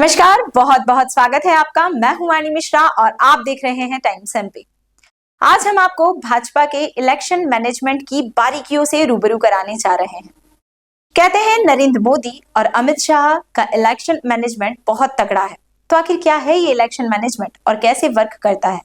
नमस्कार, बहुत बहुत स्वागत है आपका। मैं हूं वाणी मिश्रा और आप देख रहे हैं टाइम्स एमपी। आज हम आपको भाजपा के इलेक्शन मैनेजमेंट की बारीकियों से रूबरू कराने जा रहे हैं। कहते हैं नरेंद्र मोदी और अमित शाह का इलेक्शन मैनेजमेंट बहुत तगड़ा है। तो आखिर क्या है ये इलेक्शन मैनेजमेंट और कैसे वर्क करता है,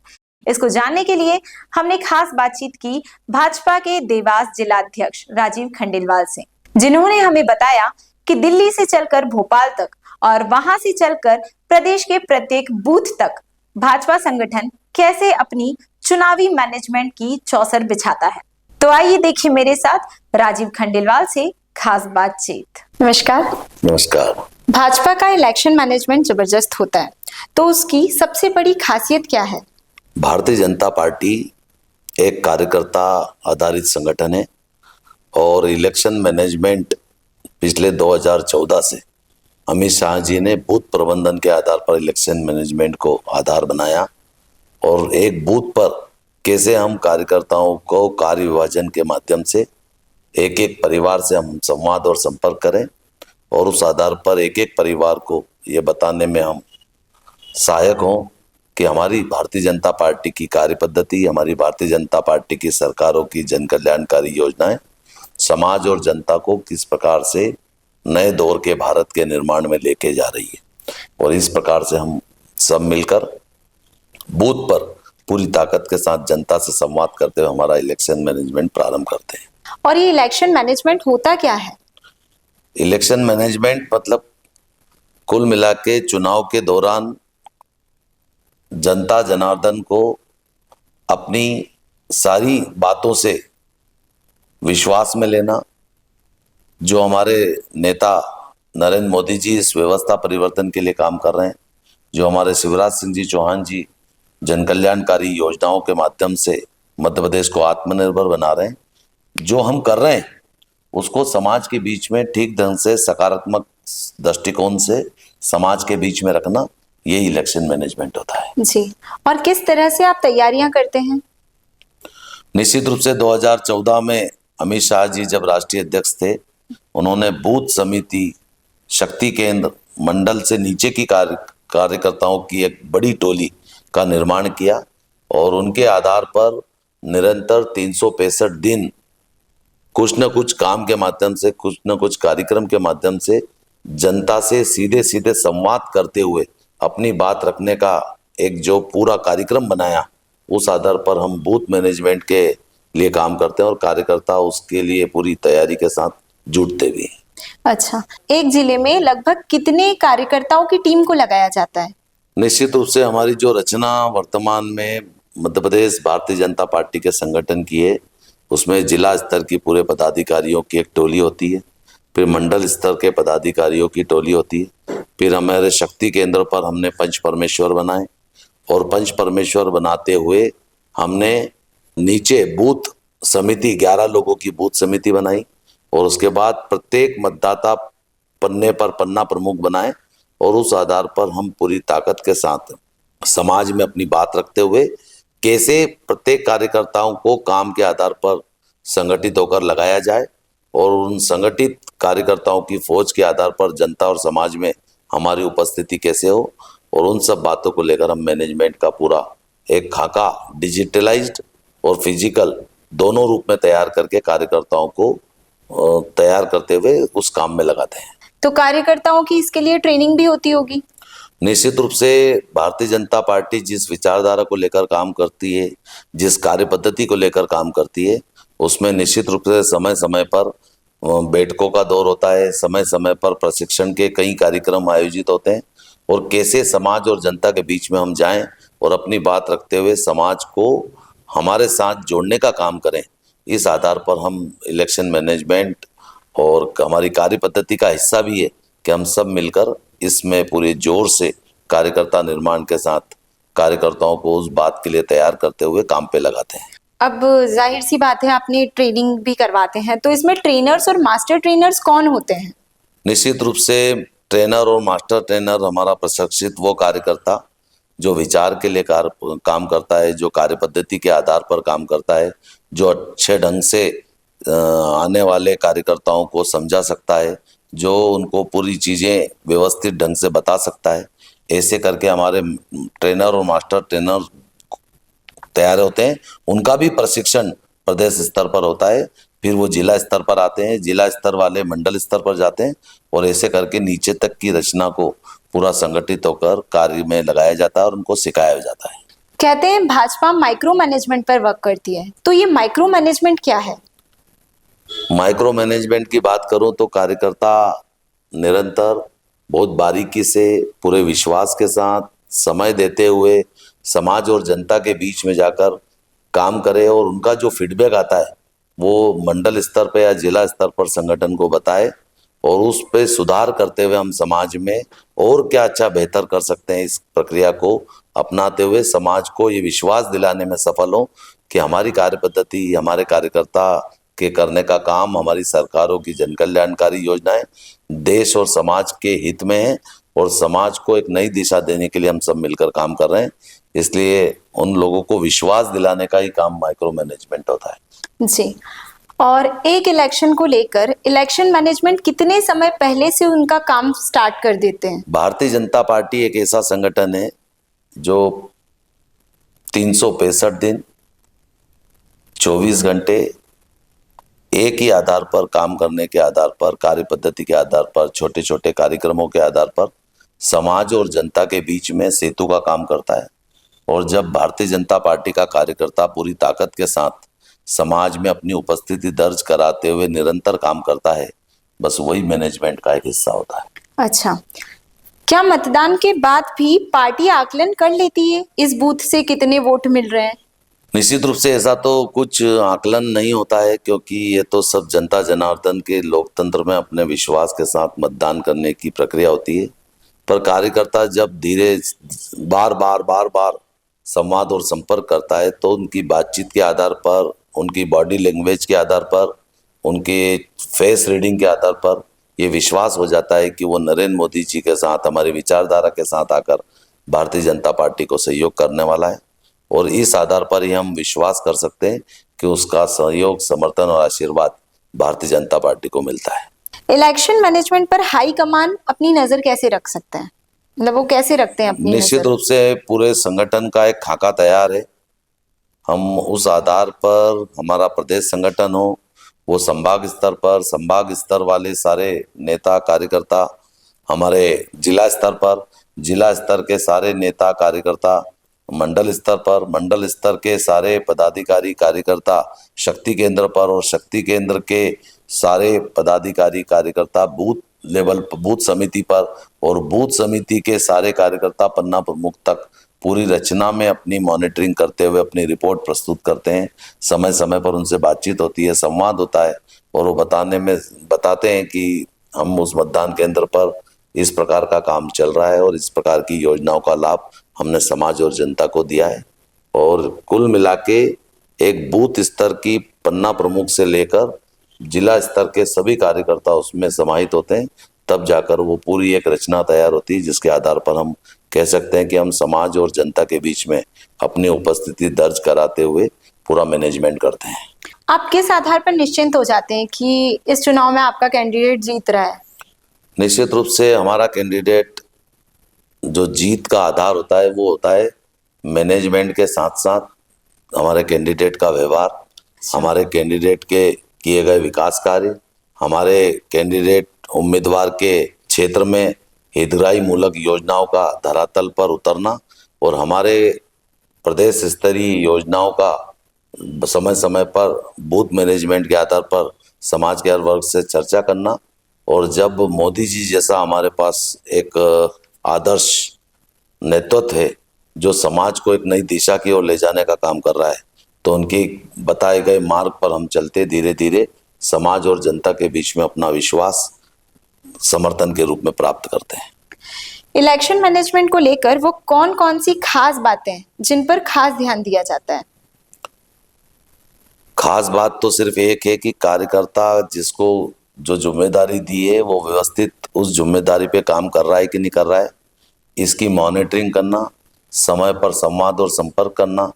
इसको जानने के लिए हमने खास बातचीत की भाजपा के देवास जिलाध्यक्ष राजीव खंडेलवाल से, जिन्होंने हमें बताया कि दिल्ली से चलकर भोपाल तक और वहां से चलकर प्रदेश के प्रत्येक बूथ तक भाजपा संगठन कैसे अपनी चुनावी मैनेजमेंट की चौसर बिछाता है। तो आइए देखिए मेरे साथ राजीव खंडेलवाल से खास बातचीत। नमस्कार। नमस्कार। भाजपा का इलेक्शन मैनेजमेंट जबरदस्त होता है, तो उसकी सबसे बड़ी खासियत क्या है? भारतीय जनता पार्टी एक कार्यकर्ता आधारित संगठन है और इलेक्शन मैनेजमेंट पिछले 2014 से अमित शाह जी ने बूथ प्रबंधन के आधार पर इलेक्शन मैनेजमेंट को आधार बनाया और एक बूथ पर कैसे हम कार्यकर्ताओं को कार्य विभाजन के माध्यम से एक एक परिवार से हम संवाद और संपर्क करें और उस आधार पर एक एक परिवार को ये बताने में हम सहायक हों कि हमारी भारतीय जनता पार्टी की कार्य पद्धति, हमारी भारतीय जनता पार्टी की सरकारों की जन कल्याणकारी योजनाएं समाज और जनता को किस प्रकार से नए दौर के भारत के निर्माण में लेके जा रही है। और इस प्रकार से हम सब मिलकर बूथ पर पूरी ताकत के साथ जनता से संवाद करते हुए हमारा इलेक्शन मैनेजमेंट प्रारंभ करते हैं। और ये इलेक्शन मैनेजमेंट होता क्या है? इलेक्शन मैनेजमेंट मतलब कुल मिला के चुनाव के दौरान जनता जनार्दन को अपनी सारी बातों से विश्वास में लेना। जो हमारे नेता नरेंद्र मोदी जी इस व्यवस्था परिवर्तन के लिए काम कर रहे हैं, जो हमारे शिवराज सिंह जी चौहान जी जन कल्याणकारी योजनाओं के माध्यम से मध्य प्रदेश को आत्मनिर्भर बना रहे हैं, जो हम कर रहे हैं उसको समाज के बीच में ठीक ढंग से सकारात्मक दृष्टिकोण से समाज के बीच में रखना, ये इलेक्शन मैनेजमेंट होता है जी। और किस तरह से आप तैयारियां करते हैं? निश्चित रूप से 2014 में अमित शाह जी जब राष्ट्रीय अध्यक्ष थे, उन्होंने बूथ समिति, शक्ति केंद्र, मंडल से नीचे की कार्यकर्ताओं की एक बड़ी टोली का निर्माण किया और उनके आधार पर निरंतर 365 दिन कुछ न कुछ काम के माध्यम से, कुछ न कुछ कार्यक्रम के माध्यम से जनता से सीधे सीधे संवाद करते हुए अपनी बात रखने का एक जो पूरा कार्यक्रम बनाया, उस आधार पर हम बूथ मैनेजमेंट के लिए काम करते हैं और कार्यकर्ता उसके लिए पूरी तैयारी के साथ जुटते भी। अच्छा, एक जिले में लगभग कितने कार्यकर्ताओं की टीम को लगाया जाता है? निश्चित रूप से हमारी जो रचना वर्तमान में मध्य प्रदेश भारतीय जनता पार्टी के संगठन की है, उसमें जिला स्तर की पूरे पदाधिकारियों की एक टोली होती है, फिर मंडल स्तर के पदाधिकारियों की टोली होती है, फिर हमारे शक्ति केंद्र पर हमने पंच परमेश्वर बनाए और पंच परमेश्वर बनाते हुए हमने नीचे बूथ समिति 11 लोगों की बूथ समिति बनाई और उसके बाद प्रत्येक मतदाता पन्ने पर पन्ना प्रमुख बनाए और उस आधार पर हम पूरी ताकत के साथ समाज में अपनी बात रखते हुए कैसे प्रत्येक कार्यकर्ताओं को काम के आधार पर संगठित होकर लगाया जाए और उन संगठित कार्यकर्ताओं की फौज के आधार पर जनता और समाज में हमारी उपस्थिति कैसे हो, और उन सब बातों को लेकर हम मैनेजमेंट का पूरा एक खाका डिजिटलाइज्ड और फिजिकल दोनों रूप में तैयार करके कार्यकर्ताओं को तैयार करते हुए उस काम में लगाते हैं। तो कार्यकर्ताओं की इसके लिए ट्रेनिंग भी होती होगी? निश्चित रूप से भारतीय जनता पार्टी जिस विचारधारा को लेकर काम करती है, जिस कार्य पद्धति को लेकर काम करती है, उसमें निश्चित रूप से समय समय पर बैठकों का दौर होता है, समय समय पर प्रशिक्षण के कई कार्यक्रम आयोजित होते हैं और कैसे समाज और जनता के बीच में हम जाएं और अपनी बात रखते हुए समाज को हमारे साथ जोड़ने का काम करें। इस आधार पर हम इलेक्शन मैनेजमेंट और हमारी कार्य पद्धति का हिस्सा भी है कि हम सब मिलकर इसमें पूरे जोर से कार्यकर्ता निर्माण के साथ कार्यकर्ताओं को उस बात के लिए तैयार करते हुए काम पे लगाते हैं। अब जाहिर सी बात है, आपने ट्रेनिंग भी करवाते हैं, तो इसमें ट्रेनर्स और मास्टर ट्रेनर्स कौन होते हैं? निश्चित रूप से ट्रेनर और मास्टर ट्रेनर हमारा प्रशिक्षित वो कार्यकर्ता जो विचार के लिए काम करता है, जो कार्य पद्धति के आधार पर काम करता है, जो अच्छे ढंग से आने वाले कार्यकर्ताओं को समझा सकता है, जो उनको पूरी चीज़ें व्यवस्थित ढंग से बता सकता है। ऐसे करके हमारे ट्रेनर और मास्टर ट्रेनर तैयार होते हैं। उनका भी प्रशिक्षण प्रदेश स्तर पर होता है, फिर वो जिला स्तर पर आते हैं, जिला स्तर वाले मंडल स्तर पर जाते हैं और ऐसे करके नीचे तक की रचना को पूरा संगठित होकर कार्य में लगाया जाता है और उनको सिखाया जाता है। कहते हैं भाजपा माइक्रो मैनेजमेंट पर वर्क करती है, तो ये माइक्रो मैनेजमेंट क्या है? माइक्रो मैनेजमेंट की बात करूं तो कार्यकर्ता निरंतर बहुत बारीकी से पूरे विश्वास के साथ समय देते हुए समाज और जनता के बीच में जाकर काम करे और उनका जो फीडबैक आता है वो मंडल स्तर पर या जिला स्तर पर संगठन को बताए और उस पे सुधार करते हुए हम समाज में और क्या अच्छा बेहतर कर सकते हैं, इस प्रक्रिया को अपनाते हुए समाज को ये विश्वास दिलाने में सफल हो कि हमारी कार्य पद्धति, हमारे कार्यकर्ता के करने का काम, हमारी सरकारों की जन कल्याणकारी योजनाएं देश और समाज के हित में है और समाज को एक नई दिशा देने के लिए हम सब मिलकर काम कर रहे हैं। इसलिए उन लोगों को विश्वास दिलाने का ही काम माइक्रो मैनेजमेंट होता है। जी। और एक इलेक्शन को लेकर इलेक्शन मैनेजमेंट कितने समय पहले से उनका काम स्टार्ट कर देते हैं? भारतीय जनता पार्टी एक ऐसा संगठन है जो 365 दिन 24 घंटे एक ही आधार पर काम करने के आधार पर, कार्य पद्धति के आधार पर, छोटे छोटे कार्यक्रमों के आधार पर समाज और जनता के बीच में सेतु का काम करता है। और जब भारतीय जनता पार्टी का कार्यकर्ता पूरी ताकत के साथ समाज में अपनी उपस्थिति दर्ज कराते हुए निरंतर काम करता है, बस वही मैनेजमेंट का एक हिस्सा होता है। अच्छा, क्या मतदान के बाद भी पार्टी आकलन कर लेती है इस बूथ से कितने वोट मिल रहे हैं? निश्चित रूप से ऐसा तो कुछ आकलन नहीं होता है, क्योंकि ये तो सब जनता जनार्दन के लोकतंत्र में अपने विश्वास के साथ मतदान करने की प्रक्रिया होती है। पर कार्यकर्ता जब धीरे बार बार संवाद और संपर्क करता है तो उनकी बातचीत के आधार पर, उनकी बॉडी लैंग्वेज के आधार पर, उनके फेस रीडिंग के आधार पर ये विश्वास हो जाता है कि वो नरेंद्र मोदी जी के साथ, हमारी विचारधारा के साथ आकर भारतीय जनता पार्टी को सहयोग करने वाला है। और इस आधार पर ही हम विश्वास कर सकते हैं कि उसका सहयोग, समर्थन और आशीर्वाद भारतीय जनता पार्टी को मिलता है। इलेक्शन मैनेजमेंट पर हाई कमान अपनी नजर कैसे रख सकते हैं? मतलब वो कैसे रखते हैं अपनी निश्चित नजर? रूप से पूरे संगठन का एक खाका तैयार है। हम उस आधार पर, हमारा प्रदेश संगठन हो, वो संभाग स्तर वाले सारे नेता कार्यकर्ता, हमारे जिला स्तर के सारे नेता कार्यकर्ता, मंडल स्तर के सारे पदाधिकारी कार्यकर्ता, शक्ति केंद्र पर और शक्ति केंद्र के सारे पदाधिकारी कार्यकर्ता, बूथ समिति पर और बूथ समिति के सारे कार्यकर्ता पन्ना प्रमुख तक पूरी रचना में अपनी मॉनिटरिंग करते हुए अपनी रिपोर्ट प्रस्तुत करते हैं। समय समय पर उनसे बातचीत होती है, संवाद होता है और वो बताते हैं कि हम उस मतदान केंद्र पर इस प्रकार का काम चल रहा है और इस प्रकार की योजनाओं का लाभ हमने समाज और जनता को दिया है। और कुल मिला के एक बूथ स्तर की पन्ना प्रमुख से लेकर जिला स्तर के सभी कार्यकर्ता उसमें समाहित होते हैं, तब जाकर वो पूरी एक रचना तैयार होती है जिसके आधार पर हम कह सकते हैं कि हम समाज और जनता के बीच में अपनी उपस्थिति दर्ज कराते हुए पूरा मैनेजमेंट करते हैं। आप किस आधार पर निश्चिंत हो जाते हैं कि इस चुनाव में आपका कैंडिडेट जीत रहा है? निश्चित रूप से हमारा कैंडिडेट, जो जीत का आधार होता है वो होता है मैनेजमेंट के साथ साथ हमारे कैंडिडेट का व्यवहार, हमारे कैंडिडेट के किए गए विकास कार्य, हमारे कैंडिडेट उम्मीदवार के क्षेत्र में हितग्राही मूलक योजनाओं का धरातल पर उतरना और हमारे प्रदेश स्तरीय योजनाओं का समय समय पर बूथ मैनेजमेंट के आधार पर समाज के हर वर्ग से चर्चा करना। और जब मोदी जी जैसा हमारे पास एक आदर्श नेतृत्व है जो समाज को एक नई दिशा की ओर ले जाने का काम कर रहा है, तो उनके बताए गए मार्ग पर हम चलते धीरे धीरे समाज और जनता के बीच में अपना विश्वास समर्थन के रूप में प्राप्त करते हैं। इलेक्शन मैनेजमेंट को लेकर वो कौन कौन सी खास बातें हैं जिन पर खास ध्यान दिया जाता है? खास बात तो सिर्फ एक है कि कार्यकर्ता जिसको जो जिम्मेदारी दी है वो व्यवस्थित उस जिम्मेदारी पे काम कर रहा है कि नहीं कर रहा है, इसकी मॉनिटरिंग करना, समय पर संवाद और संपर्क करना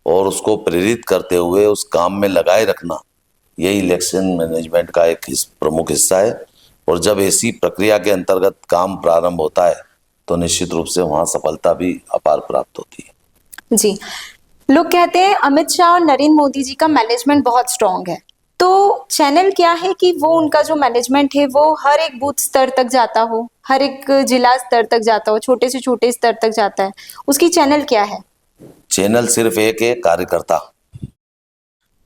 और उसको प्रेरित करते हुए उस काम में लगाए रखना, यही इलेक्शन मैनेजमेंट का एक प्रमुख हिस्सा है। और जब ऐसी प्रक्रिया के अंतर्गत काम प्रारंभ होता है तो निश्चित रूप से वहाँ सफलता भी अपार प्राप्त होती है। जी, लोग कहते हैं अमित शाह और नरेंद्र मोदी जी का मैनेजमेंट बहुत स्ट्रांग है, तो चैनल क्या है कि वो उनका जो मैनेजमेंट है वो हर एक बूथ स्तर तक जाता हो, हर एक जिला स्तर तक जाता हो, छोटे से छोटे स्तर तक जाता है, उसकी चैनल क्या है? चैनल सिर्फ एक है, कार्यकर्ता।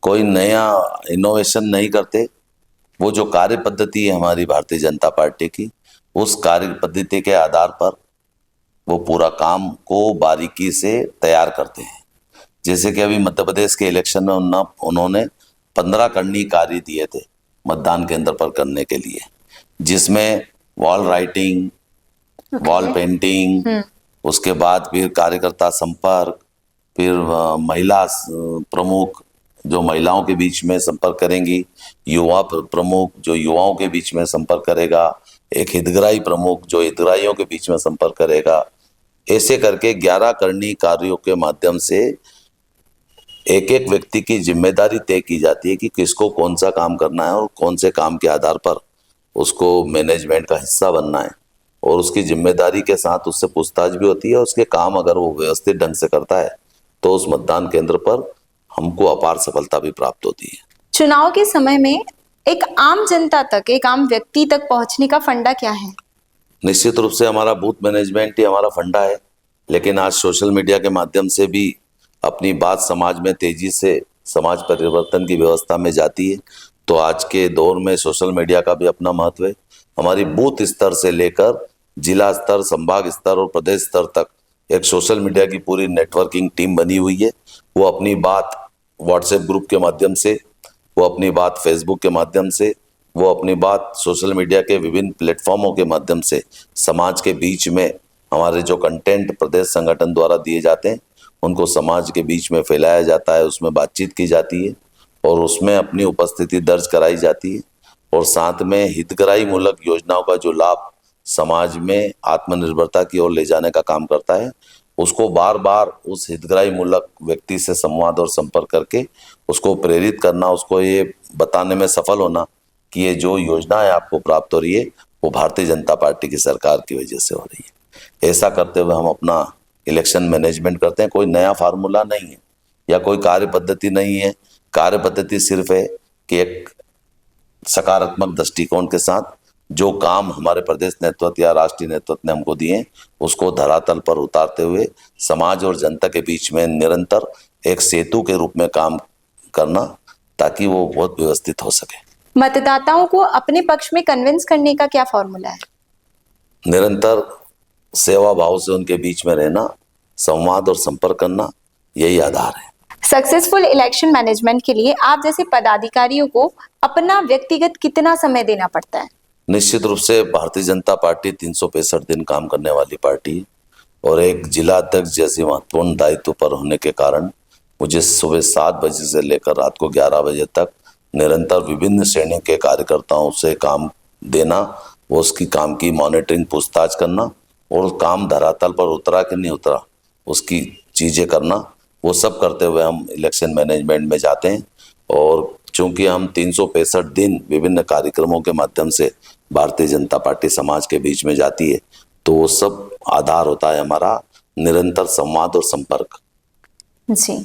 कोई नया इनोवेशन नहीं करते। वो जो कार्य पद्धति है हमारी भारतीय जनता पार्टी की, उस कार्य पद्धति के आधार पर वो पूरा काम को बारीकी से तैयार करते हैं। जैसे कि अभी मध्य प्रदेश के इलेक्शन में उन्होंने 15 करनी कार्य दिए थे मतदान केंद्र पर करने के लिए, जिसमें वॉल राइटिंग, वॉल पेंटिंग, उसके बाद फिर कार्यकर्ता संपर्क, फिर महिला प्रमुख जो महिलाओं के बीच में संपर्क करेंगी, युवा प्रमुख जो युवाओं के बीच में संपर्क करेगा, एक हितग्राही प्रमुख जो हितग्राहियों के बीच में संपर्क करेगा। ऐसे करके 11 करनी कार्यों के माध्यम से एक एक व्यक्ति की जिम्मेदारी तय की जाती है कि किसको कौन सा काम करना है और कौन से काम के आधार पर उसको मैनेजमेंट का हिस्सा बनना है, और उसकी जिम्मेदारी के साथ उससे पूछताछ भी होती है। उसके काम अगर वो व्यवस्थित ढंग से करता है तो उस मतदान केंद्र पर हमको अपार सफलता भी प्राप्त होती है। चुनाव के समय में एक आम जनता तक, एक आम व्यक्ति तक पहुंचने का फंडा क्या है? निश्चित रूप से हमारा बूथ मैनेजमेंट ही हमारा फंडा है, लेकिन आज सोशल मीडिया के माध्यम से भी अपनी बात समाज में तेजी से समाज परिवर्तन की व्यवस्था में जाती है। तो आज के दौर में सोशल मीडिया का भी अपना महत्व है। हमारी बूथ स्तर से लेकर जिला स्तर, संभाग स्तर और प्रदेश स्तर तक एक सोशल मीडिया की पूरी नेटवर्किंग टीम बनी हुई है। वो अपनी बात व्हाट्सएप ग्रुप के माध्यम से, वो अपनी बात फेसबुक के माध्यम से, वो अपनी बात सोशल मीडिया के विभिन्न प्लेटफॉर्मों के माध्यम से समाज के बीच में हमारे जो कंटेंट प्रदेश संगठन द्वारा दिए जाते हैं उनको समाज के बीच में फैलाया जाता है, उसमें बातचीत की जाती है और उसमें अपनी उपस्थिति दर्ज कराई जाती है। और साथ में हितग्राही मूलक योजनाओं का जो लाभ समाज में आत्मनिर्भरता की ओर ले जाने का काम करता है, उसको बार बार उस हितग्राही मूलक व्यक्ति से संवाद और संपर्क करके उसको प्रेरित करना, उसको ये बताने में सफल होना कि ये जो योजनाएं आपको प्राप्त हो रही है वो भारतीय जनता पार्टी की सरकार की वजह से हो रही है। ऐसा करते हुए हम अपना इलेक्शन मैनेजमेंट करते हैं। कोई नया फार्मूला नहीं है या कोई कार्य पद्धति नहीं है। कार्य पद्धति सिर्फ है कि एक सकारात्मक दृष्टिकोण के साथ जो काम हमारे प्रदेश नेतृत्व या राष्ट्रीय नेतृत्व ने हमको दिए उसको धरातल पर उतारते हुए समाज और जनता के बीच में निरंतर एक सेतु के रूप में काम करना, ताकि वो बहुत व्यवस्थित हो सके। मतदाताओं को अपने पक्ष में कन्विंस करने का क्या फॉर्मूला है? निरंतर सेवा भाव से उनके बीच में रहना, संवाद और संपर्क करना, यही आधार है। सक्सेसफुल इलेक्शन मैनेजमेंट के लिए आप जैसे पदाधिकारियों को अपना व्यक्तिगत कितना समय देना पड़ता है? निश्चित रूप से भारतीय जनता पार्टी 365 दिन काम करने वाली पार्टी है और एक जिला अध्यक्ष जैसी महत्वपूर्ण दायित्व पर होने के कारण मुझे सुबह 7 बजे से लेकर रात को 11 बजे तक निरंतर विभिन्न श्रेणी के कार्यकर्ताओं से काम देना, वो उसकी काम की मॉनिटरिंग, पूछताछ करना और काम धरातल पर उतरा कि नहीं उतरा उसकी चीज़ें करना, वो सब करते हुए हम इलेक्शन मैनेजमेंट में जाते हैं। और चूंकि हम 365 दिन विभिन्न कार्यक्रमों के माध्यम से भारतीय जनता पार्टी समाज के बीच में जाती है, तो वो सब आधार होता है हमारा निरंतर संवाद और संपर्क। जी,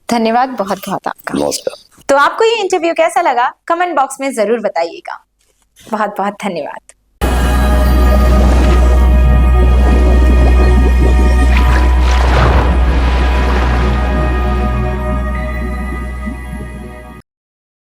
धन्यवाद बहुत बहुत आपका। नमस्कार। तो आपको ये इंटरव्यू कैसा लगा कमेंट बॉक्स में जरूर बताइएगा। बहुत बहुत धन्यवाद।